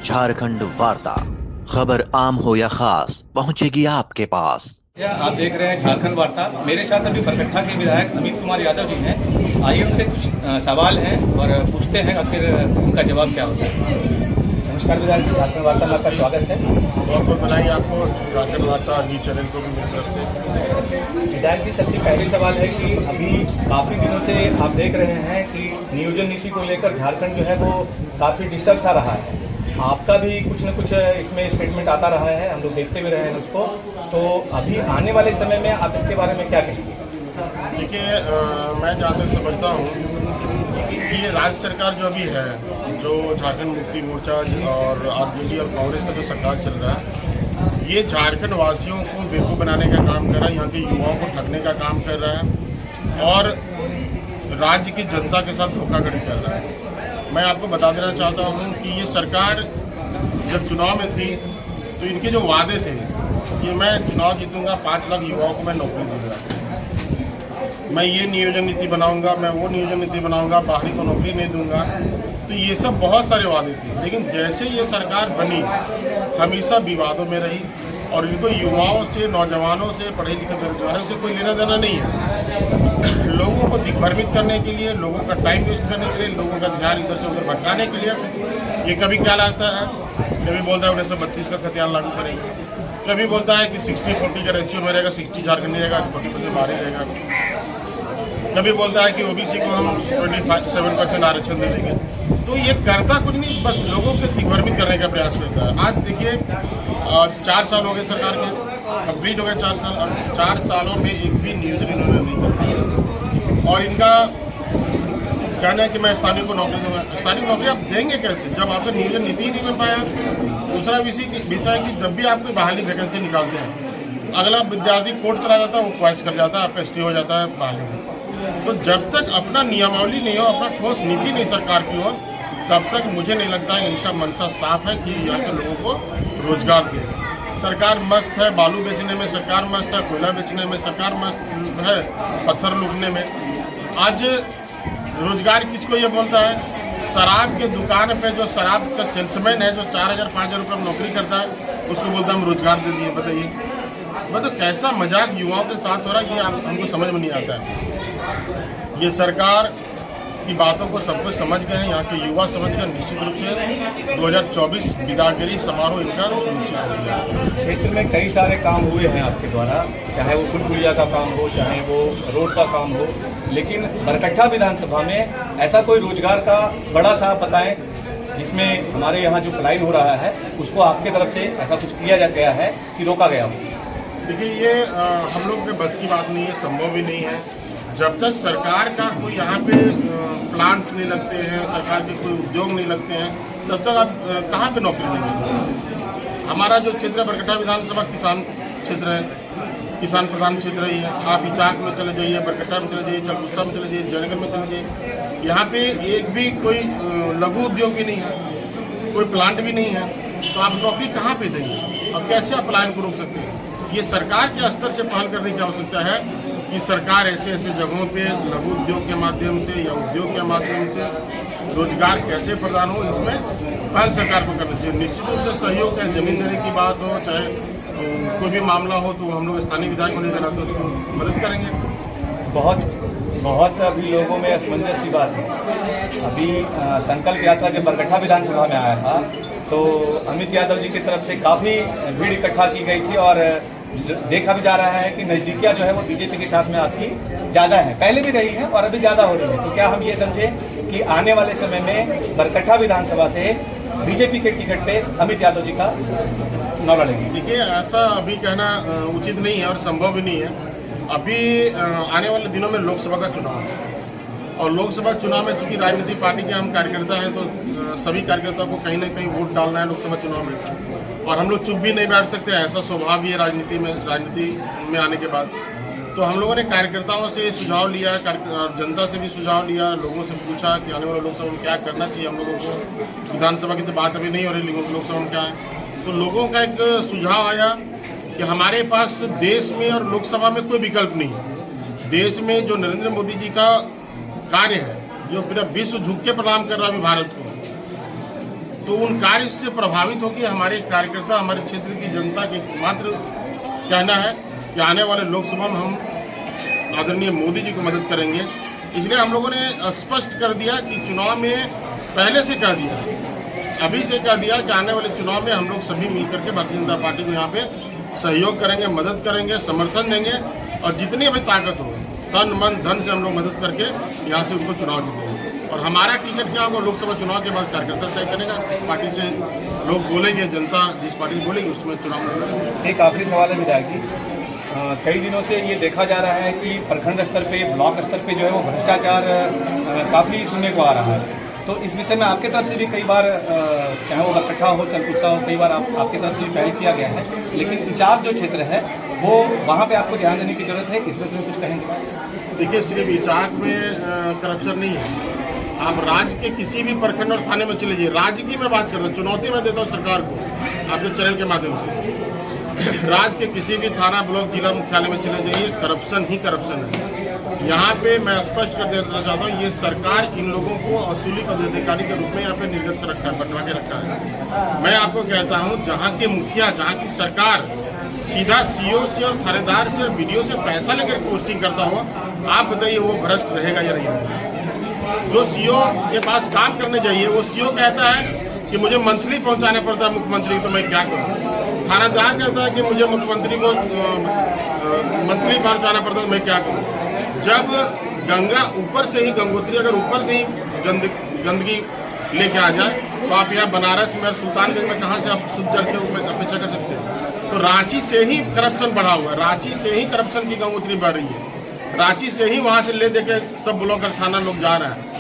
झारखंड वार्ता, खबर आम हो या खास पहुंचेगी आपके पास। आप देख रहे हैं झारखंड वार्ता। मेरे साथ अभी बरकट्ठा के विधायक अमित कुमार यादव जी हैं। आइए उनसे कुछ सवाल हैं और पूछते हैं आखिर उनका जवाब क्या होता है। नमस्कार विधायक जी, झारखंड वार्ता में आपका स्वागत है। बहुत बहुत बधाई आपको, झारखंड वार्ता न्यूज चैनल को भी मेरी तरफ से। विधायक जी, सबसे पहले सवाल है कि अभी काफ़ी दिनों से आप देख रहे हैं कि नियोजन नीति को लेकर झारखंड जो है वो काफ़ी डिस्टर्ब सा रहा है। आपका भी कुछ न कुछ इसमें स्टेटमेंट आता रहा है, हम लोग देखते भी रहे हैं उसको। तो अभी आने वाले समय में आप इसके बारे में क्या कहेंगे? देखिए, मैं जहाँ तक समझता हूँ कि ये राज्य सरकार जो अभी है, जो झारखंड मुक्ति मोर्चा और आरजेडी और कांग्रेस का जो सरकार चल रहा है, ये झारखंड वासियों को बेवकूफ़ बनाने का काम कर रहा है, यहाँ के युवाओं को ठगने का काम कर रहा है और राज्य की जनता के साथ धोखाधड़ी कर रहा है। मैं आपको बता देना चाहता हूँ कि ये सरकार जब चुनाव में थी तो इनके जो वादे थे कि मैं चुनाव जीतूंगा, 5 लाख युवाओं को मैं नौकरी दूंगा, मैं ये नियोजन नीति बनाऊंगा, मैं वो नियोजन नीति बनाऊंगा, बाहरी को नौकरी नहीं दूंगा। तो ये सब बहुत सारे वादे थे, लेकिन जैसे ये सरकार बनी हमेशा विवादों में रही और इनको युवाओं से, नौजवानों से, पढ़े लिखे बेरोजगारों से कोई लेना देना नहीं है। लोगों को दिग्भ्रमित करने के लिए, लोगों का टाइम वेस्ट करने के लिए, लोगों का ध्यान इधर से उधर भटकाने के लिए ये कभी क्या लगता है, कभी बोलता है 1932 का खतियान लागू करेंगे, कभी बोलता है कि 60-40 का रेशियो में रहेगा, 60 झारखंड रहेगा, 40% बाहर ही रहेगा, कभी बोलता है कि ओबीसी को हम 27% आरक्षण दे देंगे। तो ये करता कुछ नहीं, बस लोगों को दिग्भ्रमित करने का प्रयास करता है। आज देखिए 4 साल हो गए सरकार के, कंप्लीट हो गए 4 साल, और 4 सालों में एक भी नियोजन इन्होंने नहीं कर पाया। और इनका कहना है कि मैं स्थानीय को नौकरी दूंगा। स्थानीय नौकरी आप देंगे कैसे जब आपका नियोजन नीति ही नहीं बन पाया? दूसरा विषय है कि जब भी आप कोई बहाली वैकेंसी निकालते हैं, अगला विद्यार्थी कोर्ट चला जाता है, वो क्वाइस कर जाता है, आपका स्टे हो जाता है बहाली में। तो जब तक अपना नियमावली नहीं हो, अपना ठोस नीति नहीं सरकार की हो, तब तक मुझे नहीं लगता है इनका मनसा साफ है कि यहाँ के लोगों को रोजगार दे। सरकार मस्त है बालू बेचने में, सरकार मस्त है कोयला बेचने में, सरकार मस्त है पत्थर लूटने में। आज रोजगार किसको ये बोलता है? शराब के दुकान पे जो शराब का सेल्समैन है, जो 4,000-5,000 रुपये में नौकरी करता है, उसको बोलता है हम रोजगार दे दिए। बताइए, मतलब कैसा मजाक युवाओं के साथ हो रहा है, ये हमको समझ में नहीं आता है। ये सरकार की बातों को सब कुछ समझ गए हैं, यहाँ के युवा समझ गए। निश्चित रूप से 2024 विदागिरी समारोह इनका सुनिश्चित हो गया। क्षेत्र में कई सारे काम हुए हैं आपके द्वारा, चाहे वो पुल पुलिया का काम हो, चाहे वो रोड का काम हो, लेकिन बरकट्ठा विधानसभा में ऐसा कोई रोजगार का बड़ा सा बताएं जिसमें हमारे यहाँ जो पलायन हो रहा है उसको आपके तरफ से ऐसा कुछ किया गया है कि रोका गया हो? देखिए, ये हम लोग के बस की बात नहीं है, संभव भी नहीं है। जब तक सरकार का कोई यहाँ पे प्लांट्स नहीं लगते हैं, सरकार के कोई उद्योग नहीं लगते हैं, तब तक आप कहाँ पे नौकरी देंगे? हमारा जो क्षेत्र है बरकट्ठा विधानसभा किसान क्षेत्र है, किसान प्रधान क्षेत्र ही है। आप इचाक में चले जाइए, बरकट्ठा में चले जाइए, चलगुस्सा में चले जाइए, जयनगर में चले जाइए, यहाँ पे एक भी कोई लघु उद्योग भी नहीं है, कोई प्लांट भी नहीं है। तो आप नौकरी कहाँ पे देंगे? अब कैसे आप पलायन को रोक सकते हैं? ये सरकार के स्तर से पहल करने की आवश्यकता है कि सरकार ऐसे ऐसे जगहों पे लघु उद्योग के माध्यम से या उद्योग के माध्यम से रोजगार कैसे प्रदान हो, इसमें पहल सरकार को करना चाहिए। निश्चित रूप से सहयोग, चाहे जमीन देने की बात हो, चाहे कोई भी मामला हो, तो हम लोग स्थानीय विधायक होने के नाते उसको मदद करेंगे। बहुत अभी लोगों में असमंजस की बात है। अभी संकल्प यात्रा जब बरकट्ठा विधानसभा में आया था तो अमित यादव जी की तरफ से काफ़ी भीड़ इकट्ठा की गई थी और देखा भी जा रहा है कि नज़दीकियाँ जो है वो बीजेपी के साथ में आपकी ज़्यादा है, पहले भी रही है और अभी ज़्यादा हो रही है। तो क्या हम ये समझें कि आने वाले समय में बरकट्ठा विधानसभा से बीजेपी के टिकट पे अमित यादव जी का चुनाव लड़ेंगे? देखिए, ऐसा अभी कहना उचित नहीं है और संभव भी नहीं है। अभी आने वाले दिनों में लोकसभा का चुनाव है और लोकसभा चुनाव में चूंकि राजनीतिक पार्टी के हम कार्यकर्ता हैं, तो सभी कार्यकर्ताओं को कहीं ना कहीं वोट डालना है लोकसभा चुनाव में, और हम लोग चुप भी नहीं बैठ सकते, ऐसा स्वभाव भी है राजनीति में आने के बाद। तो हम लोगों ने कार्यकर्ताओं से सुझाव लिया, जनता से भी सुझाव लिया, लोगों से पूछा कि आने वाले लोकसभा में क्या करना चाहिए हम लोगों को। विधानसभा की तो बात अभी नहीं हो रही, लोकसभा में क्या है। तो लोगों का एक सुझाव आया कि हमारे पास देश में और लोकसभा में कोई विकल्प नहीं है। देश में जो नरेंद्र मोदी जी का कार्य है, जो पूरा विश्व झुक के प्रणाम कर रहा है अभी भारत को, तो उन कार्य से प्रभावित होकर हमारे कार्यकर्ता, हमारे क्षेत्र की जनता के मात्र कहना है कि आने वाले लोकसभा में हम आदरणीय मोदी जी को मदद करेंगे। इसलिए हम लोगों ने स्पष्ट कर दिया कि चुनाव में पहले से कह दिया, अभी से कह दिया कि आने वाले चुनाव में हम लोग सभी मिलकर के भारतीय जनता पार्टी को यहाँ पे सहयोग करेंगे, मदद करेंगे, समर्थन देंगे और जितनी भी ताकत हो तन मन धन से हम लोग मदद करके यहाँ से उनको चुनाव जीतेंगे। और हमारा टिकट क्या होगा लोकसभा चुनाव के बाद कार्यकर्ता तय करेगा। पार्टी से लोग बोलेंगे, जनता जिस पार्टी से बोलेगी उसमें चुनाव लड़ेंगे। एक आखिरी सवाल है विधायक जी, कई दिनों से ये देखा जा रहा है कि प्रखंड स्तर पे, ब्लॉक स्तर पे जो है वो भ्रष्टाचार काफ़ी सुनने को आ रहा है। तो इस विषय में आपके तरफ से भी कई बार, चाहे वो इकट्ठा हो, चलकुस्सा हो, कई बार आपके तरफ से भी पहल किया गया है, लेकिन इचाक जो क्षेत्र है वो वहाँ पे आपको ध्यान देने की जरूरत है। इस विषय में कुछ कहेंगे? देखिए, सिर्फ इचाक में करप्शन नहीं है, आप राज्य के किसी भी प्रखंड और थाने में चले जाइए। राज्य की मैं बात करता हूँ, चुनौती मैं देता हूँ सरकार को आपके चैनल के माध्यम से। राज्य के किसी भी थाना, ब्लॉक, जिला मुख्यालय में चले जाइए, करप्शन ही करप्शन है। यहाँ पे मैं स्पष्ट कर देना चाहता हूँ, ये सरकार इन लोगों को वसूली पदाधिकारी के रूप में यहाँ पे निर्गत रखा है, बनवा के रखा है। मैं आपको कहता हूँ, जहाँ के मुखिया, जहाँ की सरकार सीधा सीओ से और थानेदार से और वीडियो से पैसा लेकर पोस्टिंग करता हो, आप बताइए वो भ्रष्ट रहेगा या नहीं रहेगा? जो सीओ के पास काम करने जाइए, वो सीओ कहता है कि मुझे मंथली पहुँचाना पड़ता है मुख्यमंत्री, तो मैं क्या करूँ? थानेदार कहता है कि मुझे मुख्यमंत्री को मंथली पहुँचाना पड़ता है, तो मैं क्या करूँ? जब गंगा ऊपर से ही, गंगोत्री अगर ऊपर से ही गंदगी लेके आ जाए, तो आप यहाँ बनारस में, सुल्तानगंज में कहाँ से आप शुद्ध जल की अपेक्षा कर सकते हैं? तो रांची से ही करप्शन बढ़ा हुआ है, रांची से ही करप्शन की गंगोत्री बढ़ रही है, रांची से ही वहाँ से ले देके सब ब्लॉक और थाना लोग जा रहे हैं।